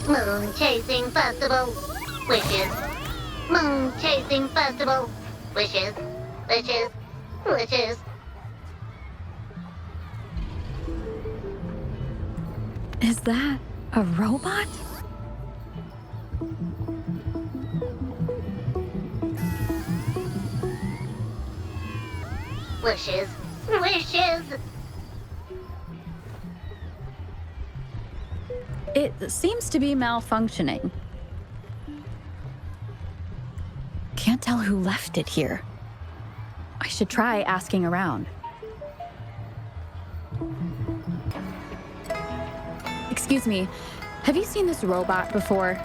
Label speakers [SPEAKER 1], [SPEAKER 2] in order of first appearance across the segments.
[SPEAKER 1] Moon Chasing Festival. Wishes. Moon Chasing Festival. Wishes. Wishes. Wishes.
[SPEAKER 2] Is that a robot?
[SPEAKER 1] Wishes. Wishes.
[SPEAKER 2] It seems to be malfunctioning. Can't tell who left it here. I should try asking around. Excuse me, have you seen this robot before?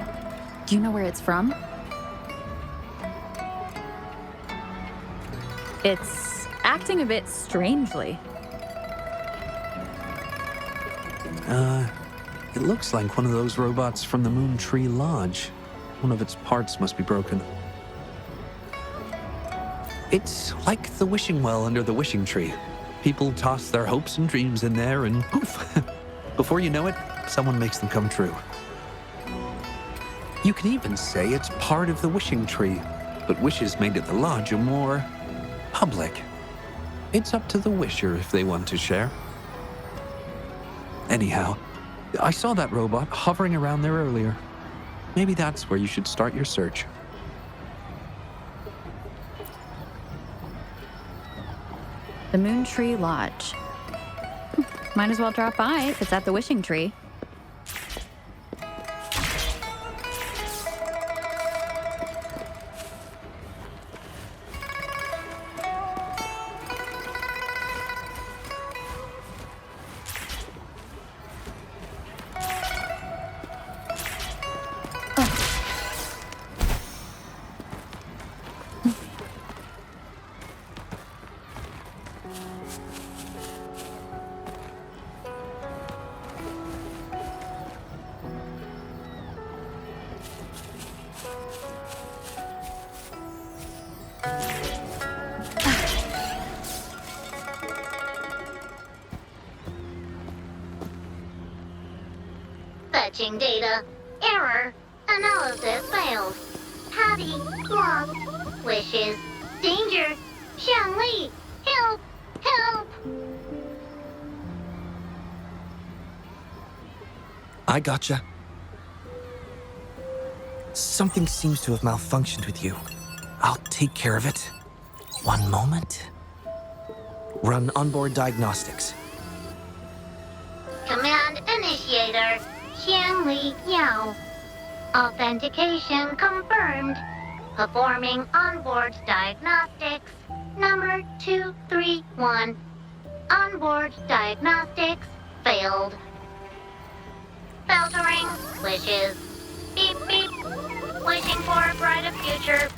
[SPEAKER 2] Do you know where it's from? It's acting a bit strangely.
[SPEAKER 3] It looks like one of those robots from the Moon Tree Lodge. One of its parts must be broken. It's like the wishing well under the wishing tree. People toss their hopes and dreams in there and poof! Before you know it, someone makes them come true. You can even say it's part of the wishing tree, but wishes made at the lodge are more public. It's up to the wisher if they want to share. Anyhow, I saw that robot hovering around there earlier. Maybe that's where you should start your search.
[SPEAKER 2] The Moon Tree Lodge. Might as well drop by if it's at the wishing tree.
[SPEAKER 1] Fetching data. Error. Analysis failed. Patty lost. Wishes. Danger. Xiangli. Help. Help.
[SPEAKER 4] I gotcha. Something seems to have malfunctioned with you. I'll take care of it. One moment. Run onboard diagnostics.
[SPEAKER 1] Command initiator. Xiangli Yao. Authentication confirmed. Performing onboard diagnostics. Number 231. Onboard diagnostics failed. Filtering. Wishes. Beep beep. Wishing for a brighter future.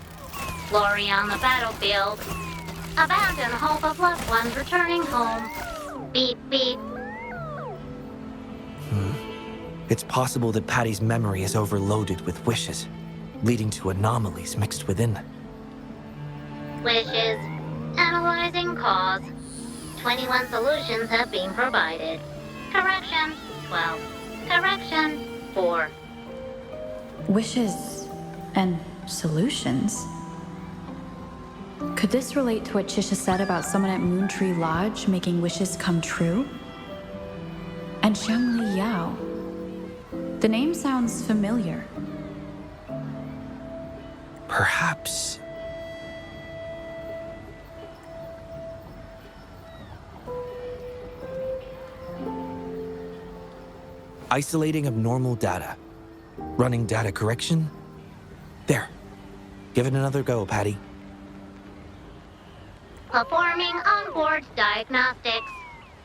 [SPEAKER 1] Glory on the battlefield. Abandon hope of loved ones returning home. Beep beep.
[SPEAKER 4] It's possible that Patty's memory is overloaded with wishes, leading to anomalies mixed within.
[SPEAKER 1] Wishes. Analyzing cause. 21 solutions have been provided. Correction. 12. Correction. 4.
[SPEAKER 2] Wishes and solutions? Could this relate to what Chisha said about someone at Moon Tree Lodge making wishes come true? And Xiangli Yao. The name sounds familiar.
[SPEAKER 4] Perhaps. Isolating abnormal data. Running data correction. There. Give it another go, Patty.
[SPEAKER 1] Performing onboard diagnostics.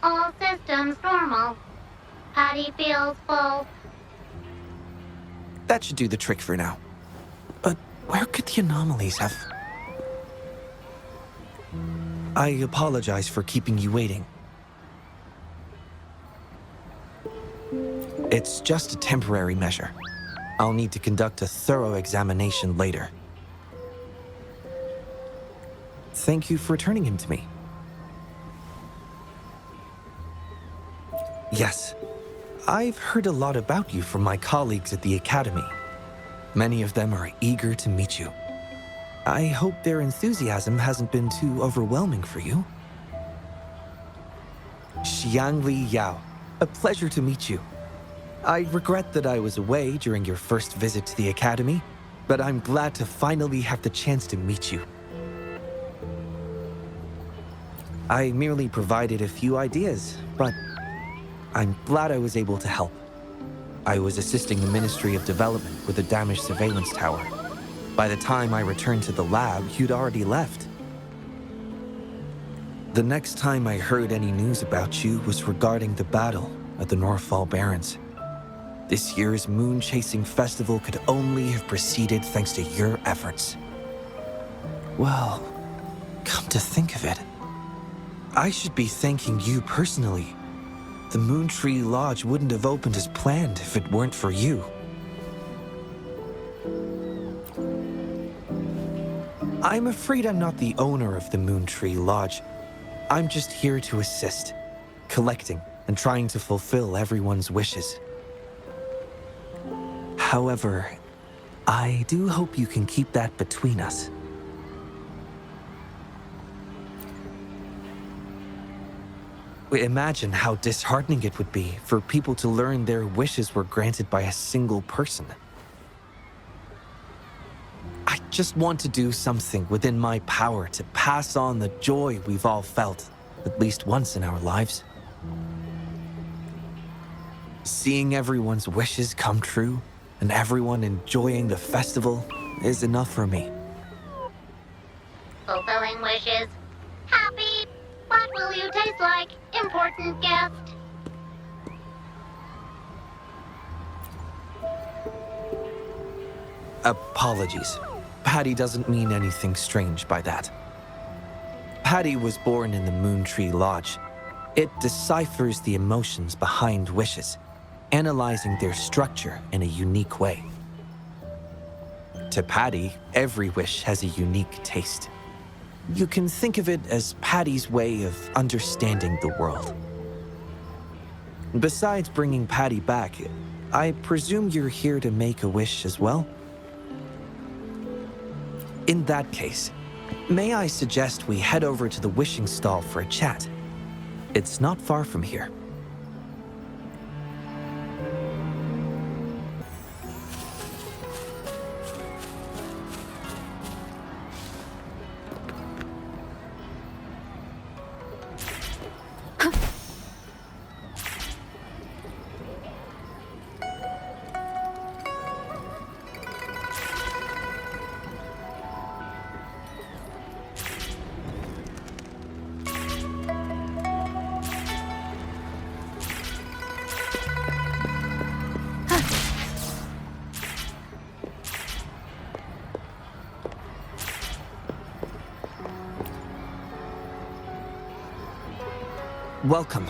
[SPEAKER 1] All systems normal. Patty feels full.
[SPEAKER 4] That should do the trick for now. But where could the anomalies have... I apologize for keeping you waiting. It's just a temporary measure. I'll need to conduct a thorough examination later. Thank you for returning him to me. Yes, I've heard a lot about you from my colleagues at the Academy. Many of them are eager to meet you. I hope their enthusiasm hasn't been too overwhelming for you. lilyluIu, a pleasure to meet you. I regret that I was away during your first visit to the Academy, but I'm glad to finally have the chance to meet you. I merely provided a few ideas, but I'm glad I was able to help. I was assisting the Ministry of Development with a damaged surveillance tower. By the time I returned to the lab, you'd already left. The next time I heard any news about you was regarding the battle at the Northfall Barrens. This year's moon-chasing festival could only have proceeded thanks to your efforts. Well, come to think of it, I should be thanking you personally. The Moon Tree Lodge wouldn't have opened as planned if it weren't for you. I'm afraid I'm not the owner of the Moon Tree Lodge. I'm just here to assist, collecting and trying to fulfill everyone's wishes. However, I do hope you can keep that between us. Imagine how disheartening it would be for people to learn their wishes were granted by a single person. I just want to do something within my power to pass on the joy we've all felt, at least once in our lives. Seeing everyone's wishes come true and everyone enjoying the festival is enough for me.
[SPEAKER 1] Fulfilling wishes. Happy. What will you taste like, important guest?
[SPEAKER 4] Apologies. Patty doesn't mean anything strange by that. Patty was born in the Moon Tree Lodge. It deciphers the emotions behind wishes, analyzing their structure in a unique way. To Patty, every wish has a unique taste. You can think of it as Patty's way of understanding the world. Besides bringing Patty back, I presume you're here to make a wish as well? In that case, may I suggest we head over to the wishing stall for a chat? It's not far from here. Welcome.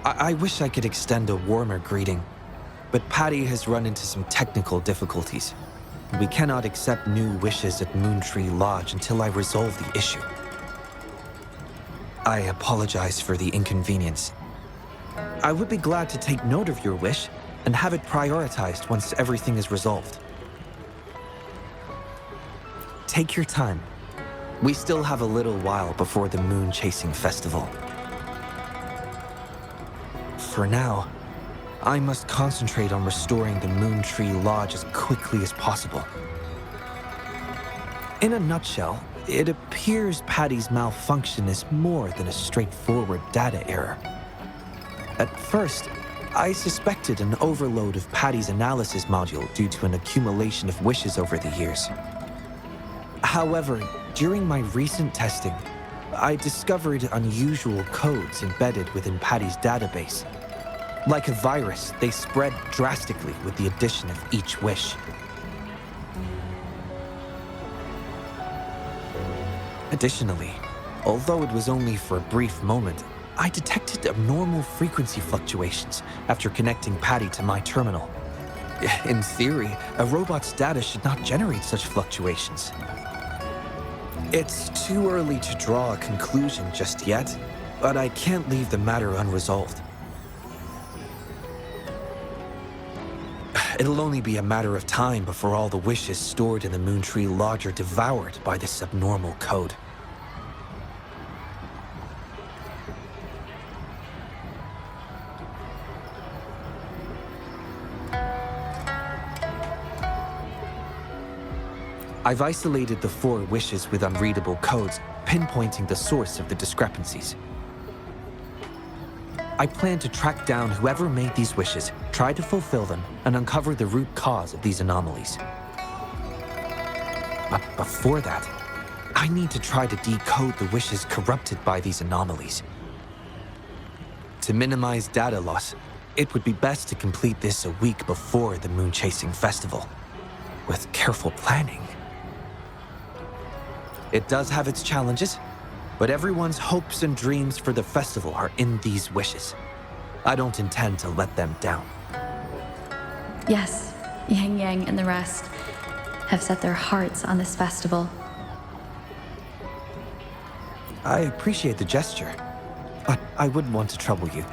[SPEAKER 4] I wish I could extend a warmer greeting, but Patty has run into some technical difficulties. We cannot accept new wishes at Moon Tree Lodge until I resolve the issue. I apologize for the inconvenience. I would be glad to take note of your wish and have it prioritized once everything is resolved. Take your time. We still have a little while before the Moon Chasing Festival. For now, I must concentrate on restoring the Moon Tree Lodge as quickly as possible. In a nutshell, it appears Patty's malfunction is more than a straightforward data error. At first, I suspected an overload of Patty's analysis module due to an accumulation of wishes over the years. However, during my recent testing, I discovered unusual codes embedded within Patty's database. Like a virus, they spread drastically with the addition of each wish. Additionally, although it was only for a brief moment, I detected abnormal frequency fluctuations after connecting Patty to my terminal. In theory, a robot's data should not generate such fluctuations. It's too early to draw a conclusion just yet, but I can't leave the matter unresolved. It'll only be a matter of time before all the wishes stored in the Moon Tree Lodge are devoured by this abnormal code. I've isolated the 4 wishes with unreadable codes, pinpointing the source of the discrepancies. I plan to track down whoever made these wishes, try to fulfill them, and uncover the root cause of these anomalies. But before that, I need to try to decode the wishes corrupted by these anomalies. To minimize data loss, it would be best to complete this a week before the Moon Chasing Festival. With careful planning. It does have its challenges, but everyone's hopes and dreams for the festival are in these wishes. I don't intend to let them down.
[SPEAKER 2] Yes, Yang Yang and the rest have set their hearts on this festival.
[SPEAKER 4] I appreciate the gesture, but I wouldn't want to trouble you.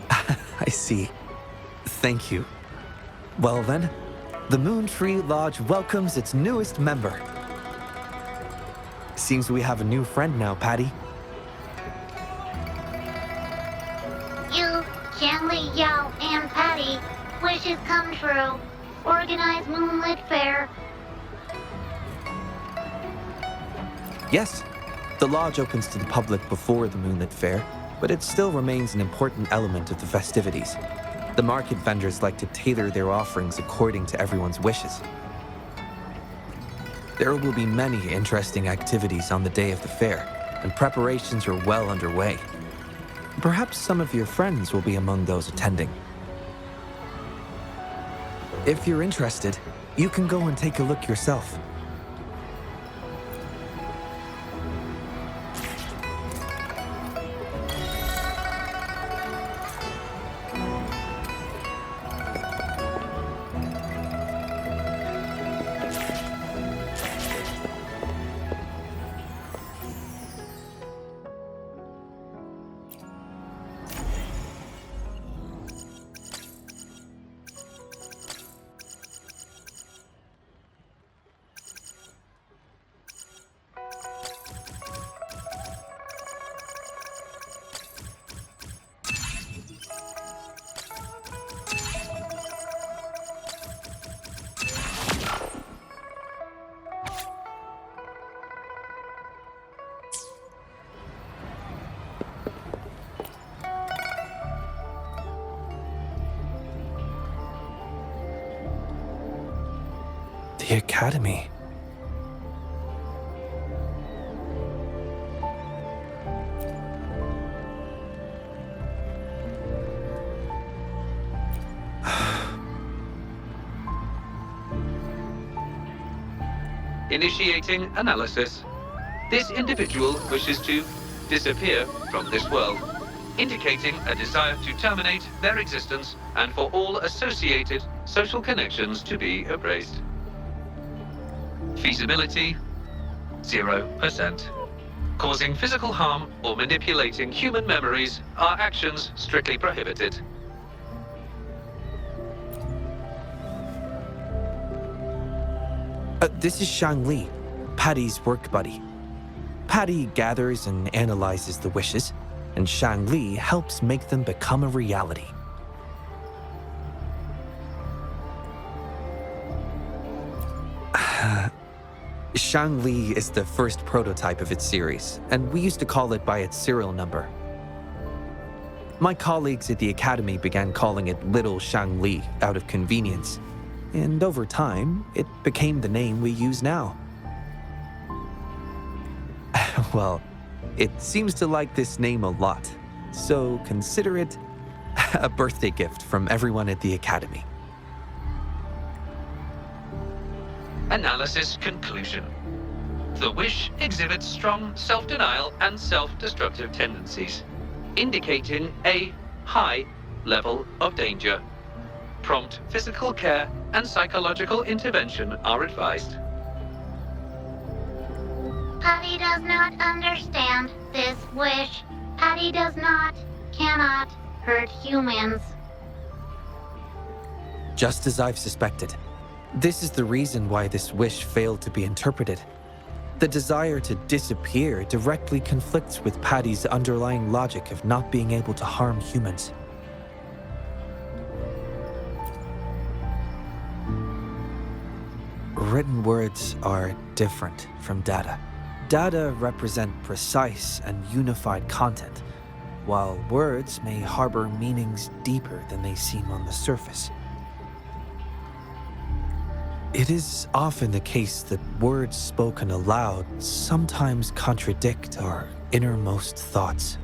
[SPEAKER 4] I see. Thank you. Well then, the Moon Tree Lodge welcomes its newest member. Seems we have a new friend now, Patty.
[SPEAKER 1] You, Qianli, Yao, and Patty, wishes come true. Organize Moonlit Fair.
[SPEAKER 4] Yes, the lodge opens to the public before the Moonlit Fair, but it still remains an important element of the festivities. The market vendors like to tailor their offerings according to everyone's wishes. There will be many interesting activities on the day of the fair, and preparations are well underway. Perhaps some of your friends will be among those attending. If you're interested, you can go and take a look yourself. The Academy.
[SPEAKER 3] Initiating analysis. This individual wishes to disappear from this world, indicating a desire to terminate their existence and for all associated social connections to be erased. Feasibility, 0%. Causing physical harm or manipulating human memories are actions strictly prohibited.
[SPEAKER 4] This is Shang Li, Patty's work buddy. Patty gathers and analyzes the wishes, and Shang Li helps make them become a reality. Shang Li is the first prototype of its series, and we used to call it by its serial number. My colleagues at the Academy began calling it Little Shang Li out of convenience, and over time, it became the name we use now. Well, it seems to like this name a lot, so consider it a birthday gift from everyone at the Academy.
[SPEAKER 3] Analysis conclusion. The wish exhibits strong self-denial and self-destructive tendencies, indicating a high level of danger. Prompt physical care and psychological intervention are advised.
[SPEAKER 1] Patty does not understand this wish. Patty does not, cannot hurt humans.
[SPEAKER 4] Just as I've suspected. This is the reason why this wish failed to be interpreted. The desire to disappear directly conflicts with Paddy's underlying logic of not being able to harm humans. Written words are different from data. Data represent precise and unified content, while words may harbor meanings deeper than they seem on the surface. It is often the case that words spoken aloud sometimes contradict our innermost thoughts.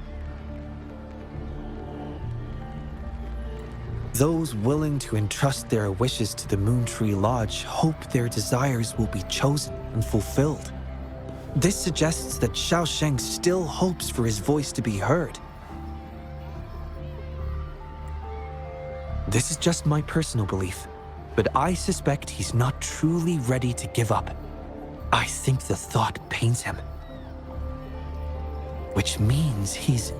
[SPEAKER 4] Those willing to entrust their wishes to the Moontree Lodge hope their desires will be chosen and fulfilled. This suggests that Xiaosheng still hopes for his voice to be heard. This is just my personal belief, but I suspect he's not truly ready to give up. I think the thought pains him. Which means he's...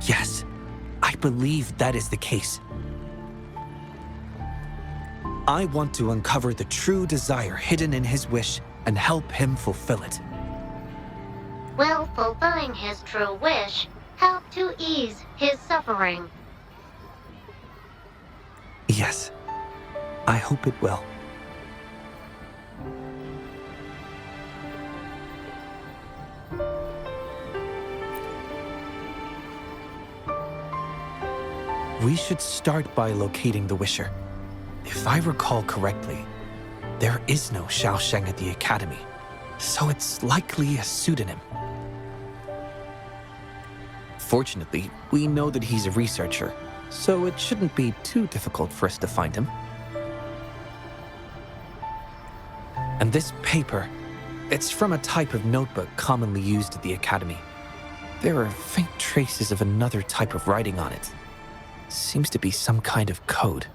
[SPEAKER 4] Yes, I believe that is the case. I want to uncover the true desire hidden in his wish and help him fulfill it.
[SPEAKER 1] Will fulfilling his true wish help to ease his suffering?
[SPEAKER 4] Yes, I hope it will. We should start by locating the Wisher. If I recall correctly, there is no Xiaosheng at the Academy, so it's likely a pseudonym. Fortunately, we know that he's a researcher, so it shouldn't be too difficult for us to find him. And this paper, it's from a type of notebook commonly used at the Academy. There are faint traces of another type of writing on it. Seems to be some kind of code.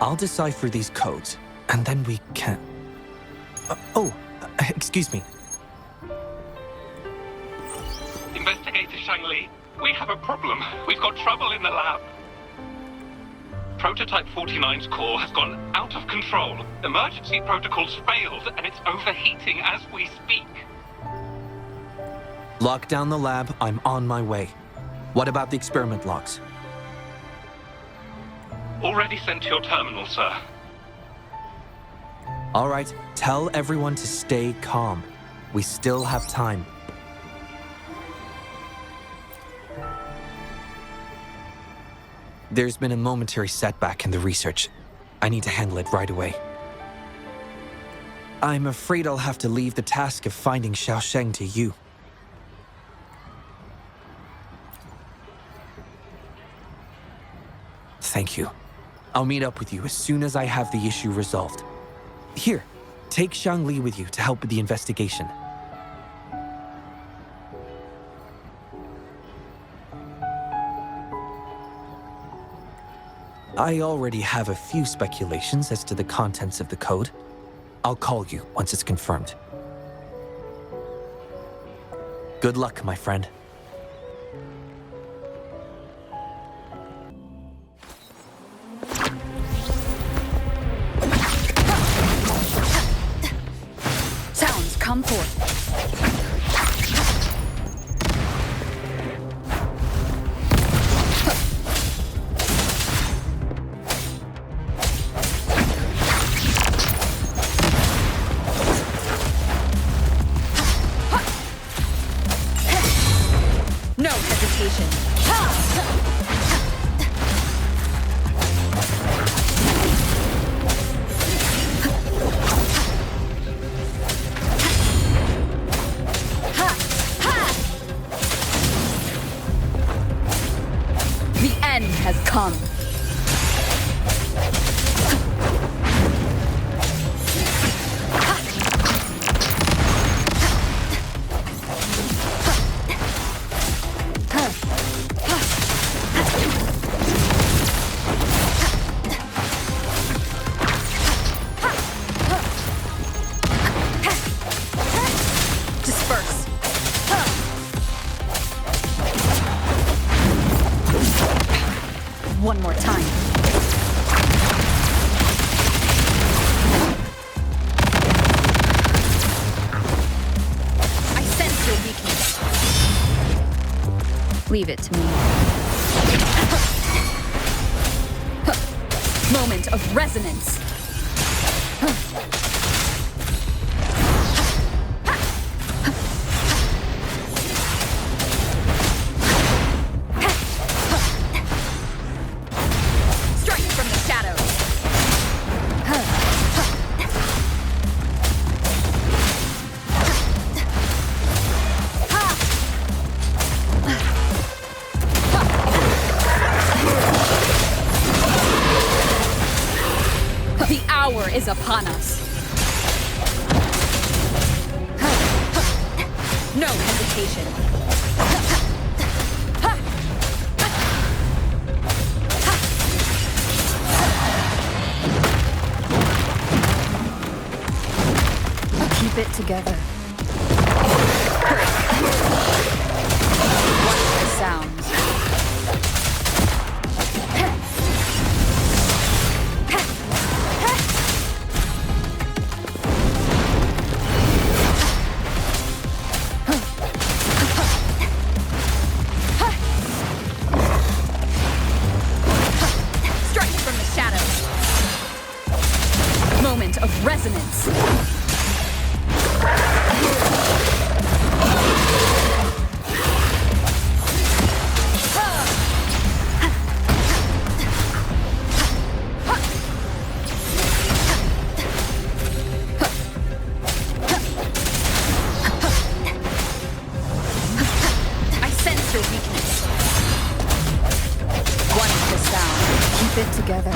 [SPEAKER 4] I'll decipher these codes, and then we can... excuse me.
[SPEAKER 5] Investigator Shangli, we have a problem. We've got trouble in the lab. Prototype 49's core has gone out of control. Emergency protocols failed, and it's overheating as we speak.
[SPEAKER 4] Lock down the lab, I'm on my way. What about the experiment logs?
[SPEAKER 5] Already sent to your terminal, sir.
[SPEAKER 4] All right, tell everyone to stay calm. We still have time. There's been a momentary setback in the research. I need to handle it right away. I'm afraid I'll have to leave the task of finding Xiaosheng to you. Thank you. I'll meet up with you as soon as I have the issue resolved. Here, take Shangli with you to help with the investigation. I already have a few speculations as to the contents of the code. I'll call you once it's confirmed. Good luck, my friend.
[SPEAKER 2] Sounds come forth. No hesitation. The end has come. Leave it to me. Moment of resonance. Strike from the shadows. The hour is upon us. No hesitation. Keep it together. Watch the sounds. Of resonance. I sense your weakness. One with the sound. Keep it together.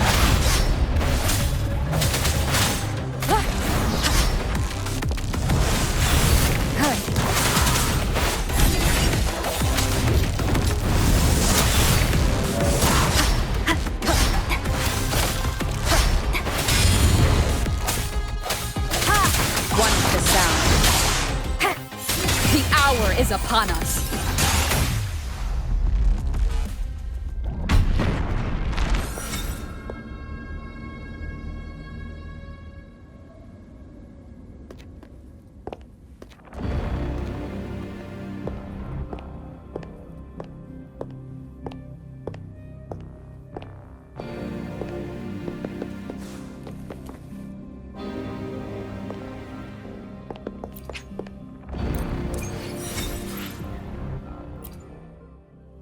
[SPEAKER 2] Is upon us.